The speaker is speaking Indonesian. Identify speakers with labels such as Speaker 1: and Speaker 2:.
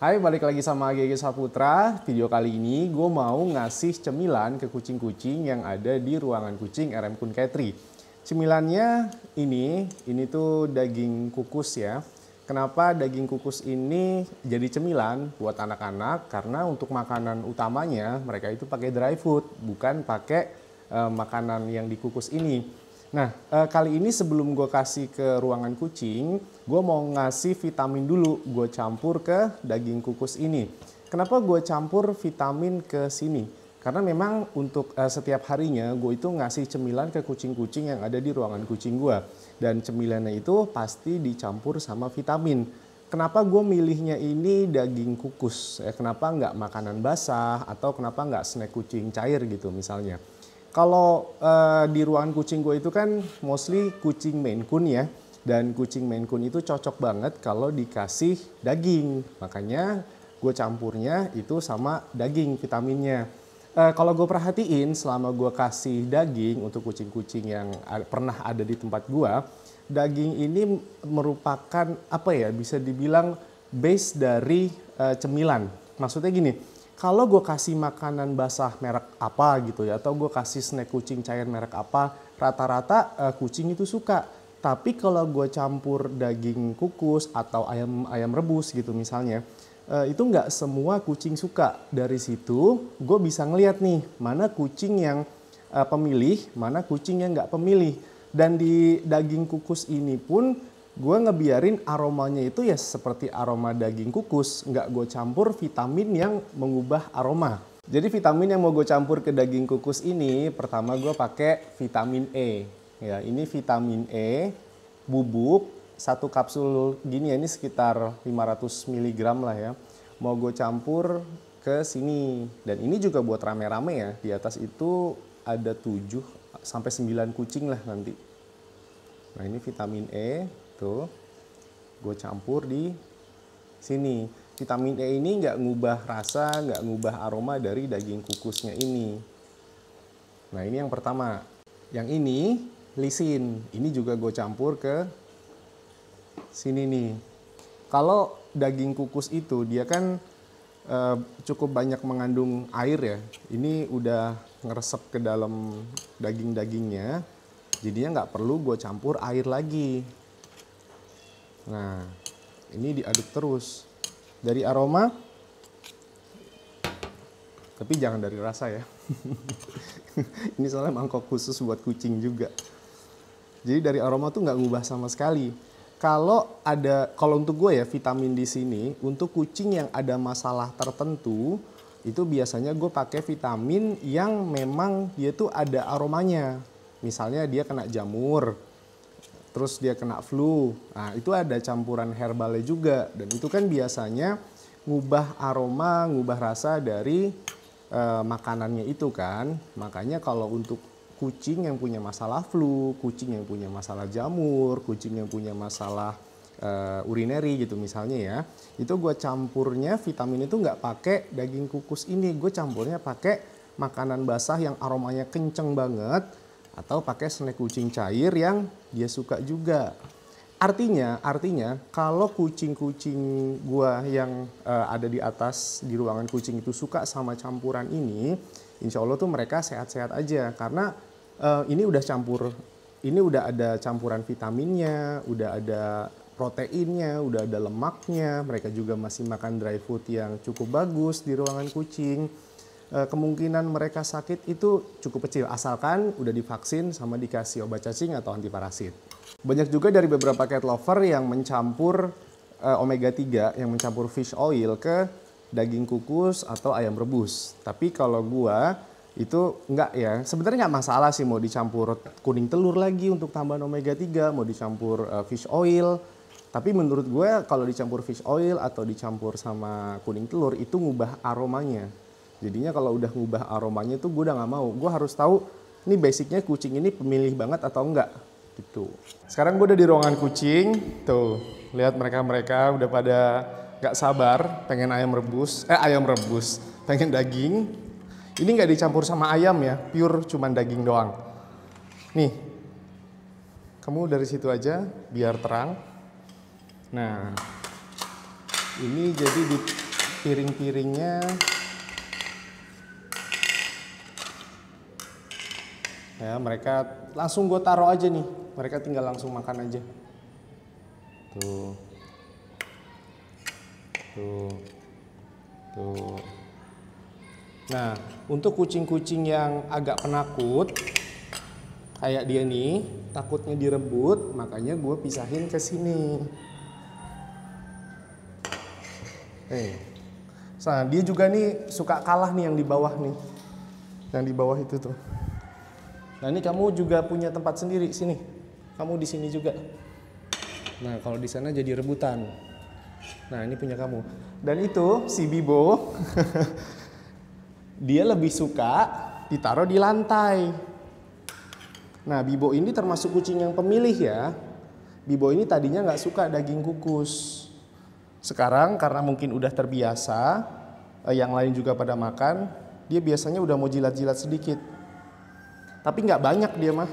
Speaker 1: Hai, balik lagi sama GG Saputra. Video kali ini gue mau ngasih cemilan ke kucing-kucing yang ada di ruangan kucing RM Kun Ketri. Cemilannya ini tuh daging kukus ya. Kenapa daging kukus ini jadi cemilan buat anak-anak? Karena untuk makanan utamanya mereka itu pakai dry food, bukan pakai makanan yang dikukus ini. Nah, kali ini sebelum gue kasih ke ruangan kucing, gue mau ngasih vitamin dulu. Gue campur ke daging kukus ini. Kenapa gue campur vitamin ke sini? Karena memang untuk setiap harinya gue itu ngasih cemilan ke kucing-kucing yang ada di ruangan kucing gue. Dan cemilannya itu pasti dicampur sama vitamin. Kenapa gue milihnya ini daging kukus? Kenapa nggak makanan basah atau kenapa nggak snack kucing cair gitu misalnya? Kalau di ruangan kucing gue itu kan mostly kucing Maine Coon ya. Dan kucing Maine Coon itu cocok banget kalau dikasih daging. Makanya gue campurnya itu sama daging vitaminnya. Kalau gue perhatiin selama gue kasih daging untuk kucing-kucing yang pernah ada di tempat gue. Daging ini merupakan apa ya, bisa dibilang base dari cemilan. Maksudnya gini. Kalau gue kasih makanan basah merek apa gitu ya, atau gue kasih snack kucing cair merek apa, rata-rata kucing itu suka. Tapi kalau gue campur daging kukus atau ayam rebus gitu misalnya, itu nggak semua kucing suka. Dari situ gue bisa ngeliat nih, mana kucing yang pemilih, mana kucing yang nggak pemilih. Dan di daging kukus ini pun gue ngebiarin aromanya itu ya seperti aroma daging kukus, nggak gue campur vitamin yang mengubah aroma. Jadi vitamin yang mau gue campur ke daging kukus ini, pertama gue pakai vitamin E. Ya, ini vitamin E bubuk, satu kapsul gini ya, ini sekitar 500 mg lah ya. Mau gue campur ke sini. Dan ini juga buat rame-rame ya, di atas itu ada 7 sampai 9 kucing lah nanti. Nah ini vitamin E. Tuh, gue campur di sini. Vitamin E ini nggak ngubah rasa, nggak ngubah aroma dari daging kukusnya ini. Nah ini yang pertama. Yang ini lisin. Ini juga gue campur ke sini nih. Kalau daging kukus itu dia kan cukup banyak mengandung air ya. Ini udah ngeresep ke dalam daging-dagingnya. Jadinya nggak perlu gue campur air lagi. Nah, ini diaduk terus. Dari aroma, tapi jangan dari rasa ya. Ini soalnya mangkok khusus buat kucing juga. Jadi dari aroma tuh nggak ngubah sama sekali. Kalau untuk gue ya vitamin di sini, untuk kucing yang ada masalah tertentu, itu biasanya gue pakai vitamin yang memang dia tuh ada aromanya. Misalnya dia kena jamur. Terus dia kena flu, nah itu ada campuran herbalnya juga. Dan itu kan biasanya ngubah aroma, ngubah rasa dari makanannya itu kan. Makanya kalau untuk kucing yang punya masalah flu, kucing yang punya masalah jamur, kucing yang punya masalah urinary gitu misalnya ya. Itu gue campurnya vitamin itu nggak pakai daging kukus ini. Gue campurnya pakai makanan basah yang aromanya kenceng banget. Atau pakai snack kucing cair yang dia suka juga. Artinya kalau kucing-kucing gua yang ada di atas di ruangan kucing itu suka sama campuran ini, insya Allah tuh mereka sehat-sehat aja. Karena ini udah ada campuran vitaminnya, udah ada proteinnya, udah ada lemaknya. Mereka juga masih makan dry food yang cukup bagus di ruangan kucing. Kemungkinan mereka sakit itu cukup kecil asalkan udah divaksin sama dikasih obat cacing atau antiparasit. Banyak juga dari beberapa cat lover yang mencampur omega 3, yang mencampur fish oil ke daging kukus atau ayam rebus. Tapi kalau gua itu enggak ya, sebenarnya nggak masalah sih mau dicampur kuning telur lagi untuk tambahan omega 3, mau dicampur fish oil. Tapi menurut gue kalau dicampur fish oil atau dicampur sama kuning telur itu ngubah aromanya. Jadinya kalau udah ngubah aromanya tuh gue udah nggak mau. Gue harus tahu ini basicnya kucing ini pemilih banget atau enggak gitu. Sekarang gue udah di ruangan kucing. Tuh lihat mereka udah pada nggak sabar pengen ayam rebus, pengen daging. Ini nggak dicampur sama ayam ya, pure cuman daging doang. Nih, kamu dari situ aja biar terang. Nah, ini jadi piring-piringnya. Ya, mereka langsung gue taruh aja nih. Mereka tinggal langsung makan aja. Tuh. Tuh. Tuh. Nah, untuk kucing-kucing yang agak penakut, kayak dia nih, takutnya direbut, makanya gue pisahin ke sini. Nah, dia juga nih suka kalah nih yang di bawah nih. Yang di bawah itu tuh. Nah, ini kamu juga punya tempat sendiri sini. Kamu di sini juga. Nah, kalau di sana jadi rebutan. Nah, ini punya kamu. Dan itu si Bibo dia lebih suka ditaruh di lantai. Nah, Bibo ini termasuk kucing yang pemilih ya. Bibo ini tadinya nggak suka daging kukus. Sekarang karena mungkin udah terbiasa, yang lain juga pada makan, dia biasanya udah mau jilat-jilat sedikit. Tapi nggak banyak dia mah.